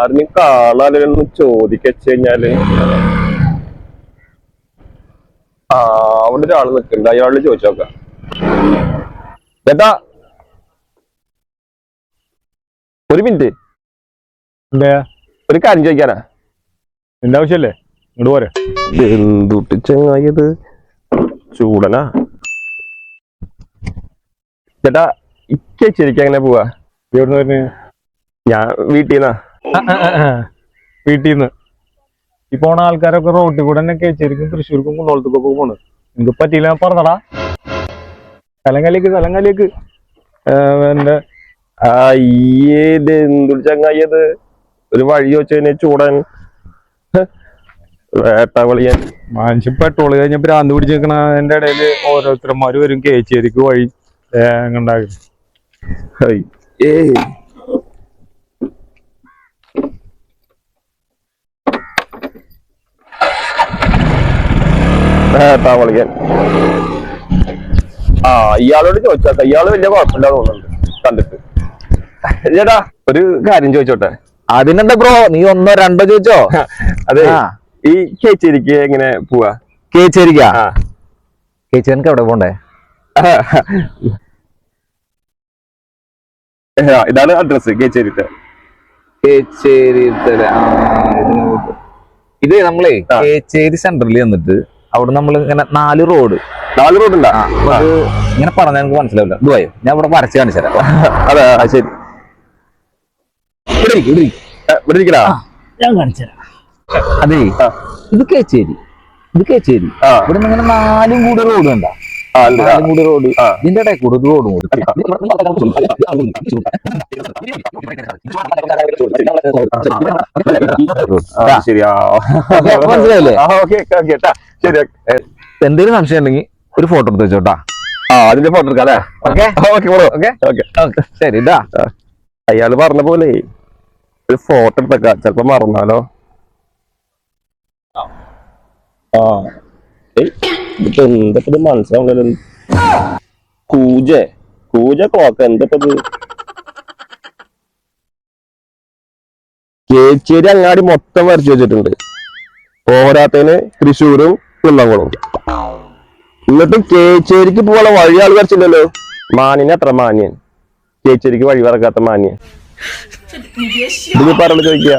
ആരും കാണാനൊന്ന് ചോദിക്കച്ച് കഴിഞ്ഞാല് അവിടെ ഒരാള് നിൽക്കുന്നുണ്ട്, അയാളോട് ചോദിച്ചു നോക്കാം. ചേട്ടാ ഒരു മിനിറ്റ്, ഒരു കാര്യം ചോദിക്കാനാ. എന്റെ ആവശ്യല്ലേ? ഇങ്ങോട്ട് പോരെ. എന്തുട്ട് ചങ്ങായത് ചൂടനാ. ചേട്ടാ ഇക്കച്ചേരിക്ക് എങ്ങനെ പോവാ? എവിടുന്ന് വരുന്നേ? ഞാൻ വീട്ടീന്നാ. വീട്ടീന്ന് ഈ പോണ ആൾക്കാരൊക്കെ റോട്ടിൽ കൂടെ തന്നെ കേച്ചേരിക്കും തൃശ്ശൂർക്കും കുന്നോളത്തേക്കൊക്കെ പോണ്. എനിക്ക് പറ്റിയില്ല, ഞാൻ പറഞ്ഞടാ. തലങ്കാലിക്ക് എന്റെ എന്തുട്ട് ചങ്ങായത് ഒരു വഴി ചോദിച്ചു ചൂടൻ വേട്ടവളിയൻ. മനുഷ്യൻ പെട്രോൾ കഴിഞ്ഞ ഭ്രാന്ത് പിടിച്ച് നിൽക്കണ എന്റെ ഇടയില് ഓരോരുത്തരന്മാര് വരും കേച്ചേരിക്ക് വഴി ഉണ്ടാകും. വേട്ടവളിയൻ. ഇയാളോട് ചോദിച്ചാ ഇയാള് വലിയ കുഴപ്പമില്ല തോന്നുന്നുണ്ട് കണ്ടിട്ട്. ചേട്ടാ ഒരു കാര്യം ചോദിച്ചോട്ടെ? അതിനെന്താ ബ്രോ, നീ ഒന്നോ രണ്ടോ ചോദിച്ചോ. അതെ, ഈ കേച്ചേരിക്ക് എങ്ങനെ പോവാ? കേച്ചേരിക്കാ? കേച്ചേരിക്ക് എവിടെ പോണ്ടേ? ഇതാണ് അഡ്രസ് കേച്ചേരിത്തെ. ഇത് നമ്മളെ കേച്ചേരി സെന്ററിൽ വന്നിട്ട് അവിടെ നമ്മൾ ഇങ്ങനെ 4 റോഡ് ഉണ്ടാ? ഇങ്ങനെ പറഞ്ഞാൽ എനിക്ക് മനസ്സിലാവില്ല. ഇതുവായോ, ഞാൻ ഇവിടെ വരച്ച് കാണിച്ചു തരാം. അതെ ശരി, ഞാൻ കാണിച്ചു തരാം. അതെ, ഇത് കേച്ചേരി. ഇവിടെ നിന്ന് ഇങ്ങനെ 4 കൂടി റോഡ് കണ്ട? 4 കൂടി റോഡ്, ഇതിന്റെ ഇടയിൽ കൂടെ ഒരു റോഡ് കൂടി. മനസ്സിലായില്ലേ? എന്തെങ്കിലും സംശയം ഉണ്ടെങ്കിൽ ഒരു ഫോട്ടോ എടുത്ത് വെച്ചോട്ടാ. അതിന്റെ ഫോട്ടോ എടുക്കാം അല്ലേ? ശരി. ഇതാ അയാള് പറഞ്ഞ പോലെ ഒരു ഫോട്ടോ എടുത്തേക്കാം, ചെലപ്പോ മറന്നാലോ. എന്തൊക്കെ മനസ്സിലാവുന്ന കൂജ ക്ലോക്ക് എന്തൊക്കെ. കേച്ചേരി അങ്ങാടി മൊത്തം വരച്ചു വെച്ചിട്ടുണ്ട്, പോരാത്തതിന് തൃശ്ശൂരും കുന്നംകുളവും. എന്നിട്ട് കേച്ചേരിക്ക് പോകാനുള്ള വഴി ആൾ വരച്ചില്ലല്ലോ. മാന്യന് അത്ര മാന്യൻ, കേച്ചേരിക്ക് വഴി വറക്കാത്ത മാന്യൻ. ഇതിന് പറഞ്ഞു ചോദിക്കുക.